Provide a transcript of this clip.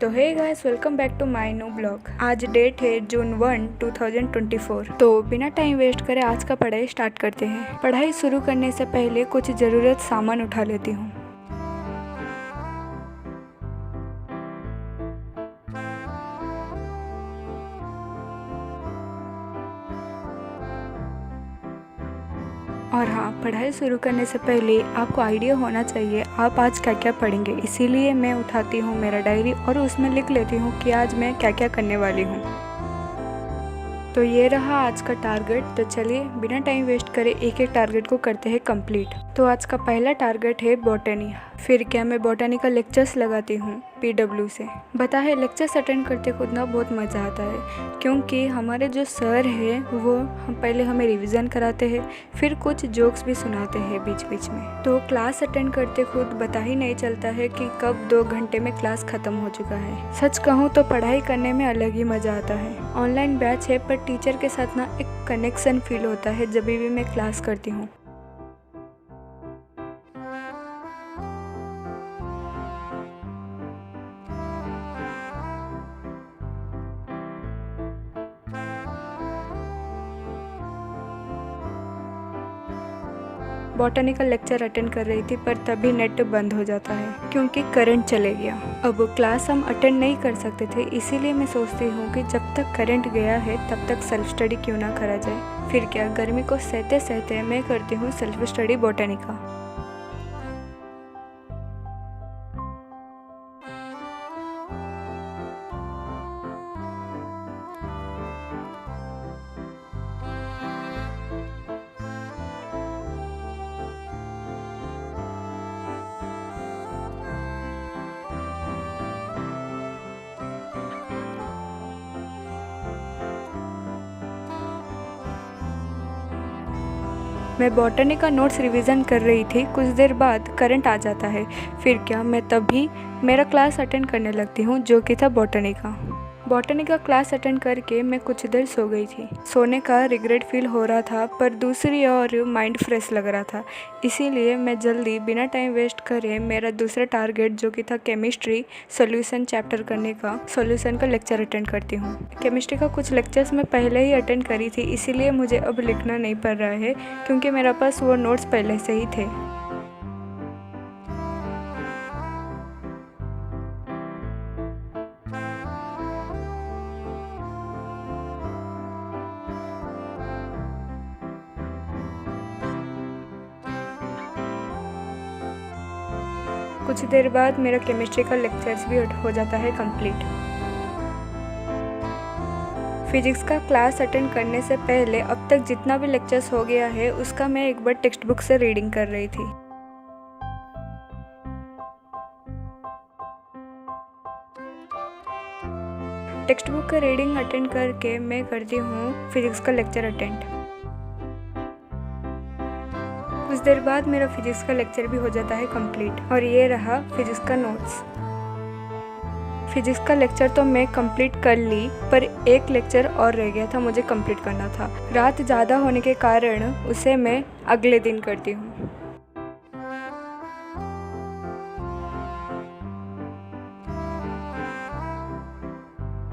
तो hey guys, welcome back to my new blog. आज date है जून 1, 2024। तो बिना टाइम वेस्ट करे आज का पढ़ाई स्टार्ट करते हैं। पढ़ाई शुरू करने से पहले कुछ ज़रूरत सामान उठा लेती हूँ। और हाँ, पढ़ाई शुरू करने से पहले आपको आइडिया होना चाहिए आप आज क्या क्या पढ़ेंगे। इसीलिए मैं उठाती हूँ मेरा डायरी और उसमें लिख लेती हूँ कि आज मैं क्या क्या करने वाली हूँ। तो ये रहा आज का टारगेट। तो चलिए बिना टाइम वेस्ट करे एक एक टारगेट को करते हैं कंप्लीट। तो आज का पहला टारगेट है बॉटनी। फिर क्या मैं बॉटनी का लेक्चर्स लगाती हूँ PW से। बता है लेक्चर्स अटेंड करते खुद ना बहुत मज़ा आता है, क्योंकि हमारे जो सर हैं वो पहले हमें रिवीजन कराते हैं, फिर कुछ जोक्स भी सुनाते हैं बीच बीच में। तो क्लास अटेंड करते खुद पता ही नहीं चलता है कि कब 2 घंटे में क्लास ख़त्म हो चुका है। सच कहूँ तो पढ़ाई करने में अलग ही मज़ा आता है। ऑनलाइन बैच है पर टीचर के साथ ना एक कनेक्शन फील होता है जब भी मैं क्लास करती हूँ। बॉटनिकल लेक्चर अटेंड कर रही थी पर तभी नेट बंद हो जाता है क्योंकि करंट चले गया। अब क्लास हम अटेंड नहीं कर सकते थे, इसीलिए मैं सोचती हूँ कि जब तक करंट गया है तब तक सेल्फ स्टडी क्यों ना करा जाए। फिर क्या, गर्मी को सहते सहते मैं करती हूँ सेल्फ स्टडी बॉटनी का। मैं बॉटनी का नोट्स रिवीजन कर रही थी। कुछ देर बाद करंट आ जाता है। फिर क्या, मैं तभी मेरा क्लास अटेंड करने लगती हूँ जो कि था बॉटनी का। बॉटनी का क्लास अटेंड करके मैं कुछ देर सो गई थी। सोने का रिग्रेट फील हो रहा था पर दूसरी ओर माइंड फ्रेश लग रहा था, इसीलिए मैं जल्दी बिना टाइम वेस्ट करे मेरा दूसरा टारगेट जो कि था केमिस्ट्री सॉल्यूशन चैप्टर करने का, सॉल्यूशन का लेक्चर अटेंड करती हूँ। केमिस्ट्री का कुछ लेक्चर्स मैं पहले ही अटेंड करी थी, इसीलिए मुझे अब लिखना नहीं पड़ रहा है क्योंकि मेरे पास वो नोट्स पहले से ही थे। कुछ देर बाद मेरा केमिस्ट्री का लेक्चर्स भी हो जाता है कंप्लीट। फिजिक्स का क्लास अटेंड करने से पहले अब तक जितना भी लेक्चर्स हो गया है उसका मैं एक बार टेक्स्ट बुक से रीडिंग कर रही थी। टेक्स्ट बुक का रीडिंग अटेंड करके मैं करती हूँ फिजिक्स का लेक्चर अटेंड। कुछ देर बाद मेरा फिजिक्स का लेक्चर भी हो जाता है कंप्लीट। और ये रहा फिजिक्स का नोट्स। फिजिक्स का लेक्चर तो मैं कंप्लीट कर ली पर एक लेक्चर और रह गया था, मुझे कंप्लीट करना था। रात ज़्यादा होने के कारण उसे मैं अगले दिन करती हूँ।